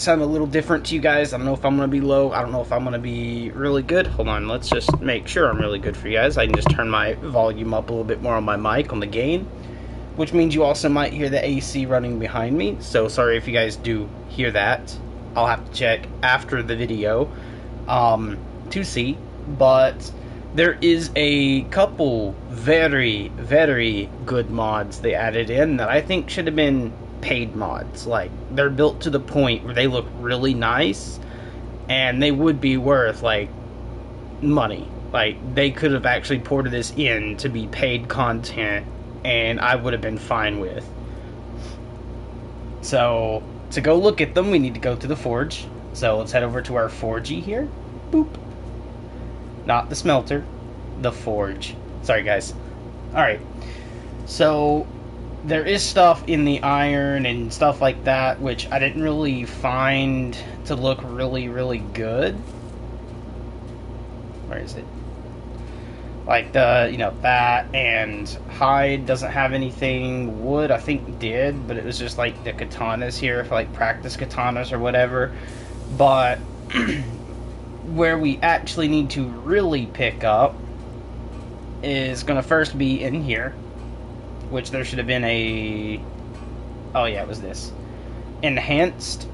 sound a little different to you guys. I don't know if I'm going to be low. I don't know if I'm going to be really good. Hold on, let's just make sure I'm really good for you guys. I can just turn my volume up a little bit more on my mic, on the gain, which means you also might hear the AC running behind me. So sorry if you guys do hear that. I'll have to check after the video to see. But there is a couple very, very good mods they added in that I think should have been paid mods. Like, they're built to the point where they look really nice and they would be worth like money. Like, they could have actually ported this in to be paid content and I would have been fine with. So to go look at them, we need to go to the forge. So let's head over to our forgy here. Boop. Not the smelter, the forge. Sorry guys. Alright, so there is stuff in the iron and stuff like that which I didn't really find to look really, really good. Where is it? Like the, that, and hide doesn't have anything. Wood, I think, did, but it was just like the katanas here for like practice katanas or whatever. But where we actually need to really pick up is going to first be in here, which there should have been a... Oh yeah, it was this. Enhanced.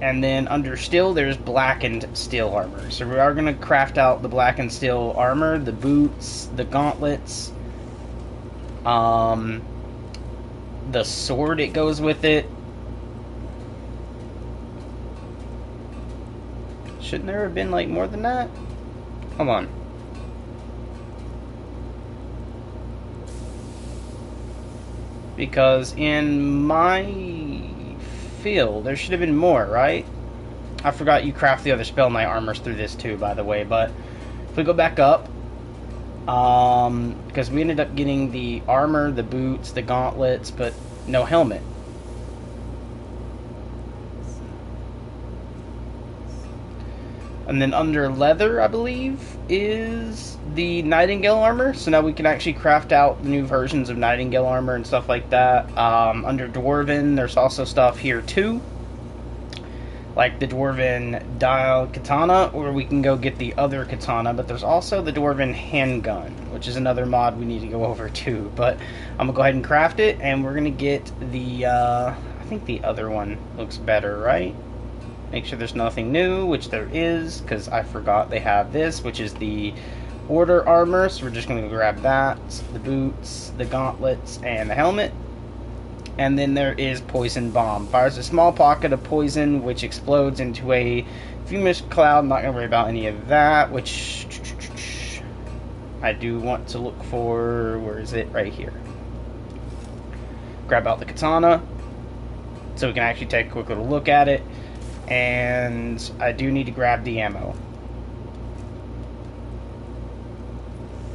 And then under steel, there's blackened steel armor. So we are going to craft out the blackened steel armor, the boots, the gauntlets, the sword it goes with it. Shouldn't there have been like more than that? Hold on. Because in my field, there should have been more, right? I forgot you craft the other Spell Knight armors through this too, by the way. But if we go back up, because we ended up getting the armor, the boots, the gauntlets, but no helmet. And then under leather, I believe, is the Nightingale armor. So now we can actually craft out the new versions of Nightingale armor and stuff like that. Under Dwarven, there's also stuff here too. Like the Dwarven Dial Katana, or we can go get the other katana. But there's also the Dwarven Handgun, which is another mod we need to go over too. But I'm going to go ahead and craft it, and we're going to get the, I think the other one looks better, right? Make sure there's nothing new, which there is, because I forgot they have this, which is the Order armor. So we're just going to grab that, the boots, the gauntlets, and the helmet. And then there is Poison Bomb. Fires a small pocket of poison, which explodes into a fumous cloud. Not going to worry about any of that, which I do want to look for. Where is it? Right here. Grab out the katana, so we can actually take a quick little look at it. And I do need to grab the ammo,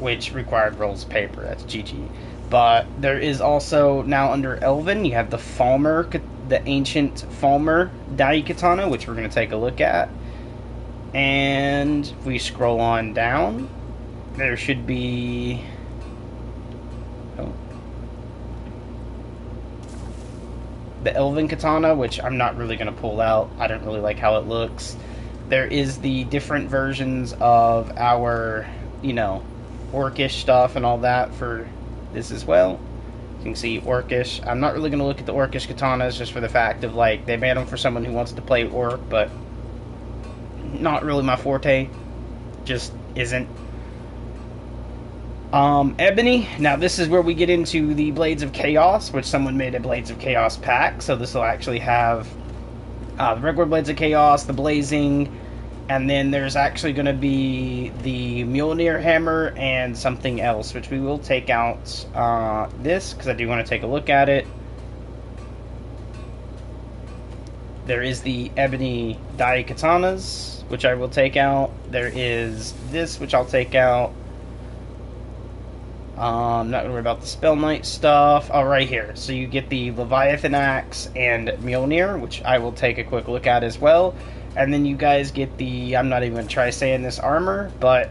which required rolls of paper. That's GG. But there is also, now under Elven, you have the Falmer, the ancient Falmer Dai Katana, which we're going to take a look at. And if we scroll on down, there should be... Oh. The Elven Katana, which I'm not really going to pull out. I don't really like how it looks. There is the different versions of our, Orcish stuff and all that for this as well. You can see Orcish. I'm not really going to look at the Orcish Katanas just for the fact of, like, they made them for someone who wants to play Orc, but not really my forte. Just isn't. Ebony. Now this is where we get into the Blades of Chaos, which someone made a Blades of Chaos pack. So this will actually have the regular Blades of Chaos, the Blazing, and then there's actually going to be the Mjolnir Hammer and something else, which we will take out this, because I do want to take a look at it. There is the Ebony Dai Katanas, which I will take out. There is this, which I'll take out. I'm not going to worry about the Spell Knight stuff. Oh, right here. So you get the Leviathan Axe and Mjolnir, which I will take a quick look at as well. And then you guys get the, I'm not even going to try saying this armor, but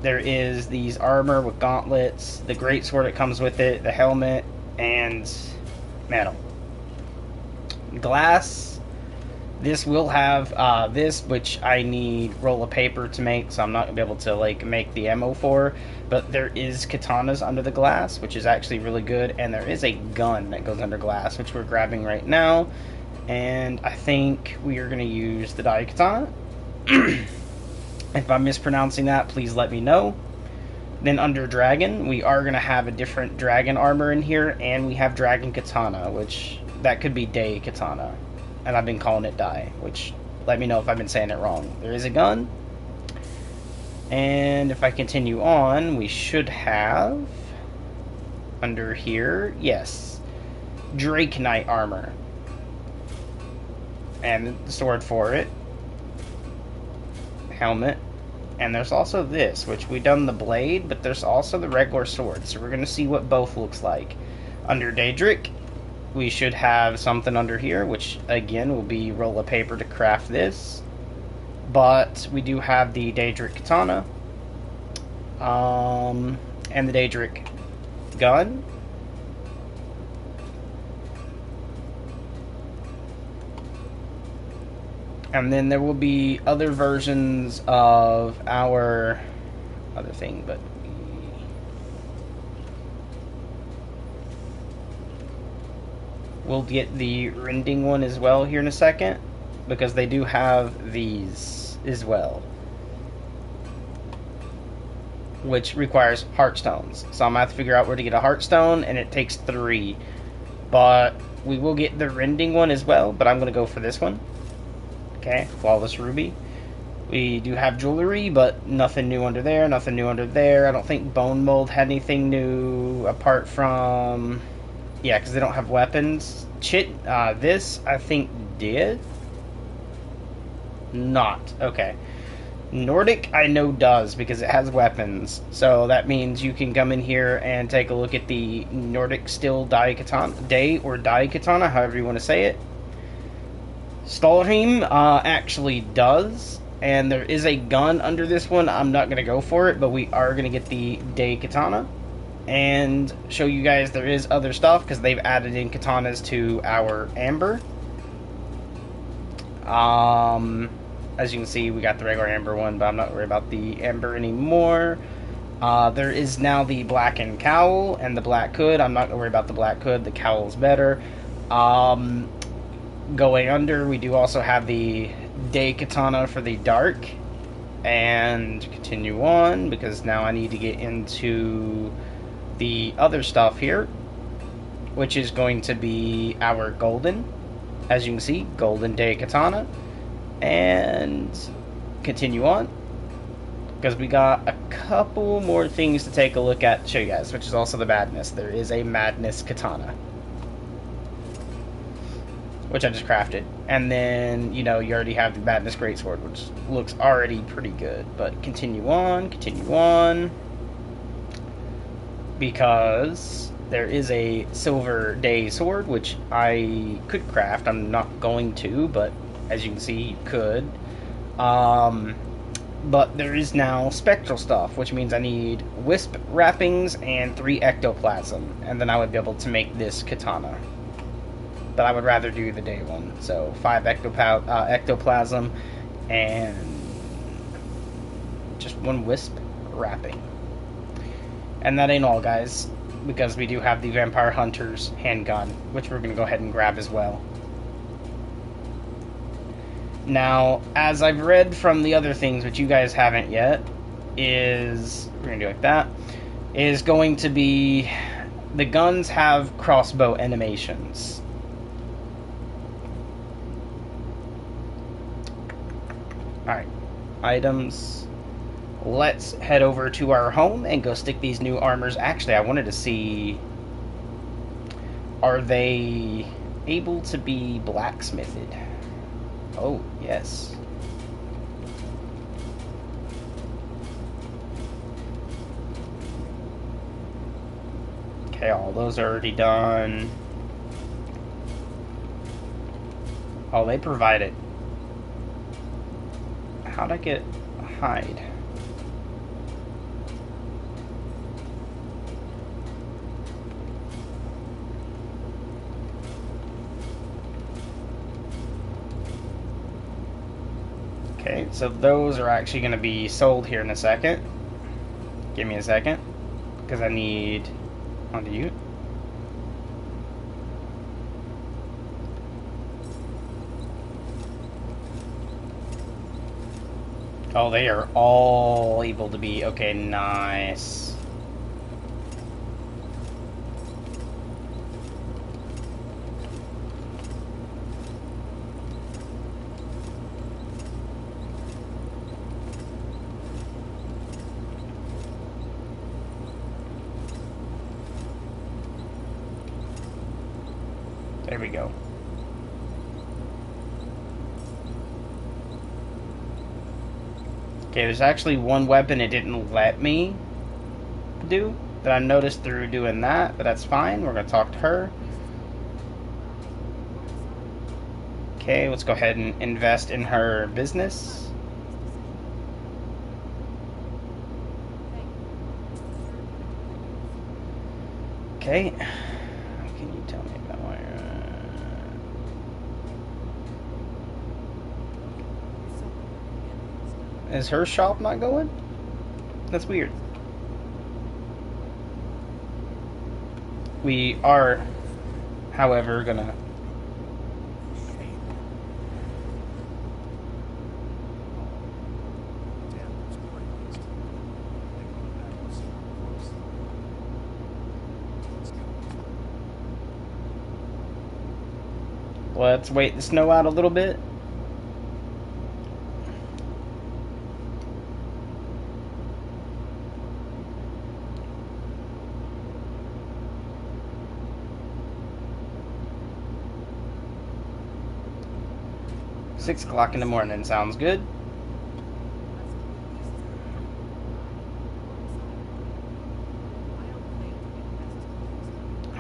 there is these armor with gauntlets, the greatsword that comes with it, the helmet, and mantle. Glass, this will have this, which I need roll of paper to make, so I'm not going to be able to like make the ammo for. But there is katanas under the glass, which is actually really good, and there is a gun that goes under glass, which we're grabbing right now. And I think we are going to use the Daikatana. If I'm mispronouncing that, please let me know. Then under Dragon, we are going to have a different Dragon armor in here, and we have Dragon Katana, which that could be Day Katana. And I've been calling it Dai, which let me know if I've been saying it wrong. There is a gun. And if I continue on, we should have under here, yes, Drake Knight armor. And the sword for it. Helmet. And there's also this, which we done the blade, but there's also the regular sword. So we're going to see what both looks like. Under Daedric, we should have something under here, which again will be roll of paper to craft this. But we do have the Daedric Katana. And the Daedric gun. And then there will be other versions of our other thing, but we'll get the rending one as well here in a second, because they do have these as well, which requires heartstones. So I'm going to have to figure out where to get a heartstone, and it takes 3. But we will get the rending one as well, but I'm going to go for this one. Okay, Flawless Ruby. We do have jewelry, but nothing new under there, nothing new under there. I don't think Bone Mold had anything new apart from... Yeah, because they don't have weapons. This, I think, did? Not. Okay. Nordic, I know, does, because it has weapons. So that means you can come in here and take a look at the Nordic Steel Day or Katana, however you want to say it. Stalheim actually does, and there is a gun under this one. I'm not going to go for it, but we are going to get the Day Katana and show you guys there is other stuff, because they've added in katanas to our Amber. As you can see, we got the regular Amber one, but I'm not worried about the Amber anymore. There is now the Blackened Cowl and the Black Hood. I'm not going to worry about the Black Hood. The Cowl's better. Going under, we do also have the Day Katana for the dark. And continue on, because now I need to get into the other stuff here, which is going to be our golden. As you can see, golden Day Katana. And continue on, because we got a couple more things to take a look at to show you guys, which is also the Madness. There is a Madness Katana, which I just crafted. And then, you know, you already have the Madness Greatsword, which looks already pretty good. But continue on, because there is a Silver Day Sword, which I could craft. I'm not going to, but as you can see, you could. But there is now Spectral stuff, which means I need Wisp wrappings and 3 Ectoplasm. And then I would be able to make this Katana. But I would rather do the day one. So 5 Ectoplasm and just 1 Wisp wrapping. And that ain't all, guys, because we do have the Vampire Hunter's handgun, which we're going to go ahead and grab as well. Now, as I've read from the other things, which you guys haven't yet, is, we're going to do like that, is going to be, the guns have crossbow animations. Alright, items. Let's head over to our home and go stick these new armors. Actually, I wanted to see, are they able to be blacksmithed? Oh, yes. Okay, all those are already done. Oh, they provided. How'd I get a hide? Okay, so those are actually going to be sold here in a second. Give me a second, because I need onto you. Oh, they are all able to be... Okay, nice. There we go. Okay, there's actually one weapon it didn't let me do that I noticed through doing that, but that's fine. We're going to talk to her. Okay, let's go ahead and invest in her business. Okay. Can you tell me about why? Is her shop not going? That's weird. We are, however, gonna... Let's wait the snow out a little bit. Six o'clock in the morning sounds good.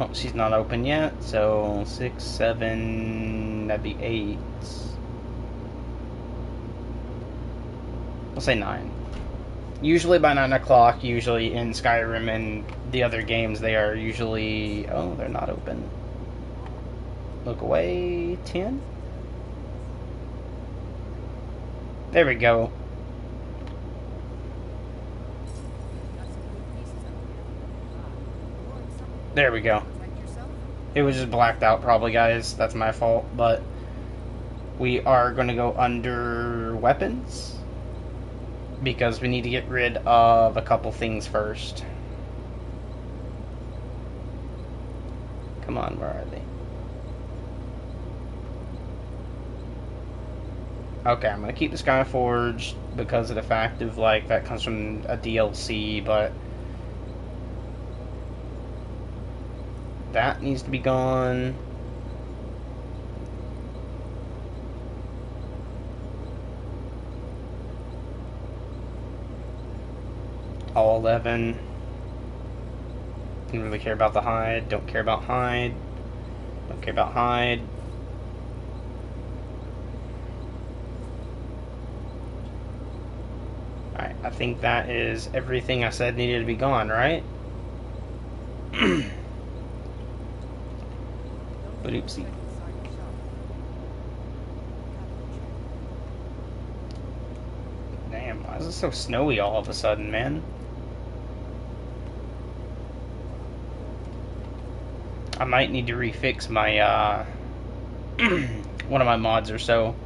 Oh, she's not open yet, so 6, 7, that'd be 8. We'll say 9. Usually by 9 o'clock, usually in Skyrim and the other games, they are usually... Oh, they're not open. Look away, 10? There we go. There we go. It was just blacked out probably, guys. That's my fault, but we are going to go under weapons because we need to get rid of a couple things first. Come on, where are they? Okay, I'm going to keep the Skyforge because of the fact of, like, that comes from a DLC, but that needs to be gone. All 11. Didn't really care about the hide. Don't care about hide. Don't care about hide. Alright, I think that is everything I said needed to be gone, right? But oopsie. Damn, why is it so snowy all of a sudden, man? I might need to refix my, one of my mods or so.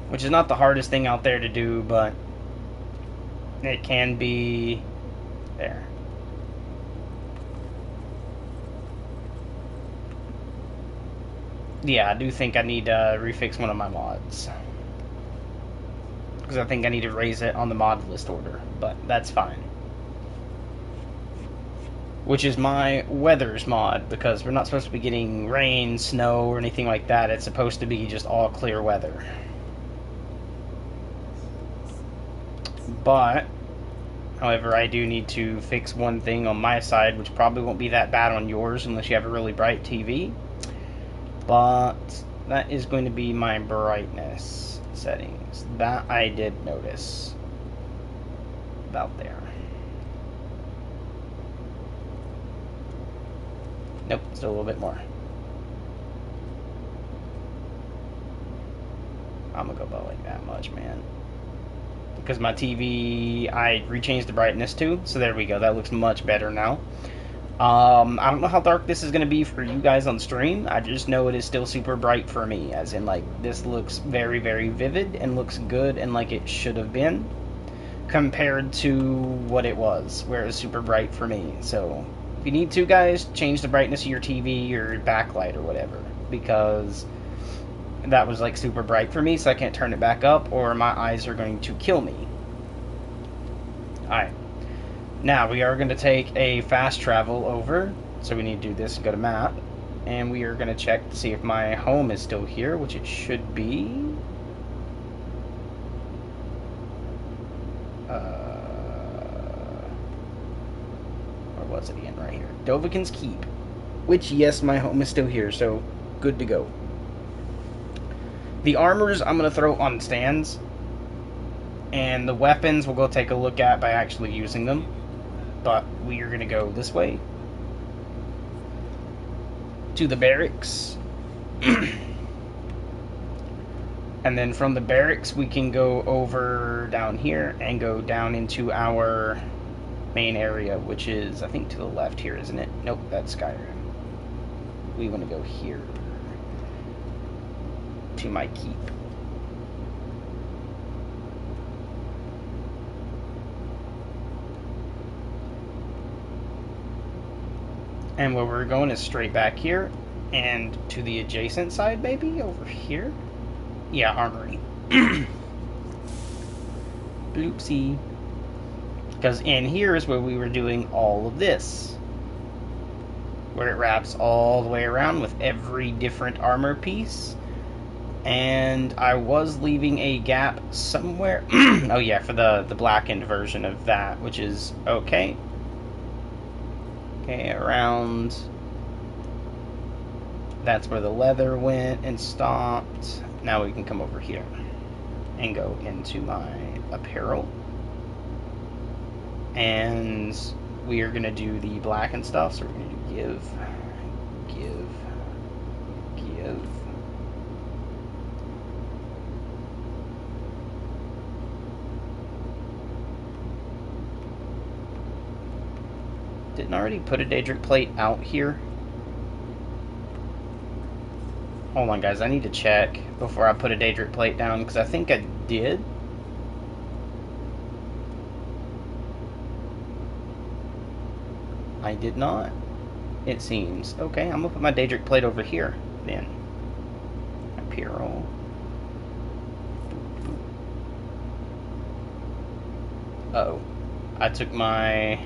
Which is not the hardest thing out there to do, but it can be there. Yeah, I do think I need to refix one of my mods. Because I think I need to raise it on the mod list order, but that's fine. Which is my weathers mod, because we're not supposed to be getting rain, snow, or anything like that. It's supposed to be just all clear weather. But, however, I do need to fix one thing on my side, which probably won't be that bad on yours unless you have a really bright TV. But that is going to be my brightness settings. That I did notice. About there. Nope, still a little bit more. I'm gonna go about like that much, man. Because my TV, I rechanged the brightness too, so there we go. That looks much better now. I don't know how dark this is going to be for you guys on stream. I just know it is still super bright for me, as in, like, this looks very, very vivid and looks good and like it should have been compared to what it was, where it was super bright for me. So, if you need to, guys, change the brightness of your TV or backlight or whatever, because that was, like, super bright for me, so I can't turn it back up or my eyes are going to kill me. Alright. Now, we are going to take a fast travel over, so we need to do this and go to map, and we are going to check to see if my home is still here, which it should be. Where was it again? Right here. Dovahkiin's Keep, which, yes, my home is still here, so good to go. The armors I'm going to throw on stands, and the weapons we'll go take a look at by actually using them. But we are going to go this way to the barracks. And then from the barracks we can go over down here and go down into our main area, which is, I think, to the left here, isn't it? Nope, that's Skyrim. We want to go here to my keep. And where we're going is straight back here, and to the adjacent side, maybe, over here? Yeah, armory. Bloopsie. Because in here is where we were doing all of this. Where it wraps all the way around with every different armor piece. And I was leaving a gap somewhere. Oh yeah, for the blackened version of that, which is okay. Okay, around, that's where the leather went and stopped. Now we can come over here and go into my apparel. And we are going to do the black and stuff, so we're going to do give. Didn't I already put a Daedric plate out here? Hold on, guys. I need to check before I put a Daedric plate down, because I think I did. I did not, it seems. Okay, I'm going to put my Daedric plate over here, then. Apparel. Uh-oh. I took my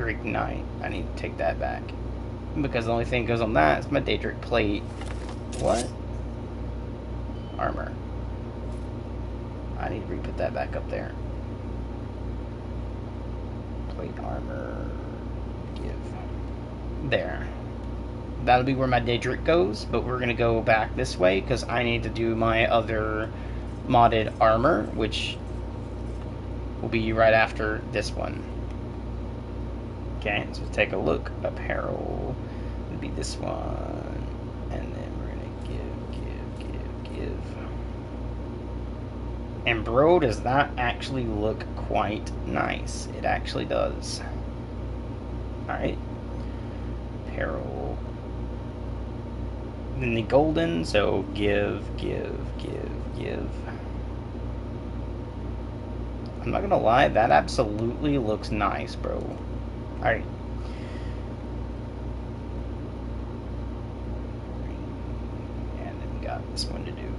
Ignite. I need to take that back. Because the only thing that goes on that is my Daedric plate. What? Armor. I need to re-put that back up there. Plate armor. Give. There. That'll be where my Daedric goes, but we're going to go back this way because I need to do my other modded armor, which will be right after this one. Okay, so take a look. Apparel would be this one. And then we're going to give. And bro, does that actually look quite nice. It actually does. Alright. Apparel. Then the golden, so give. I'm not going to lie, that absolutely looks nice, bro. Alright. And then we got this one to do.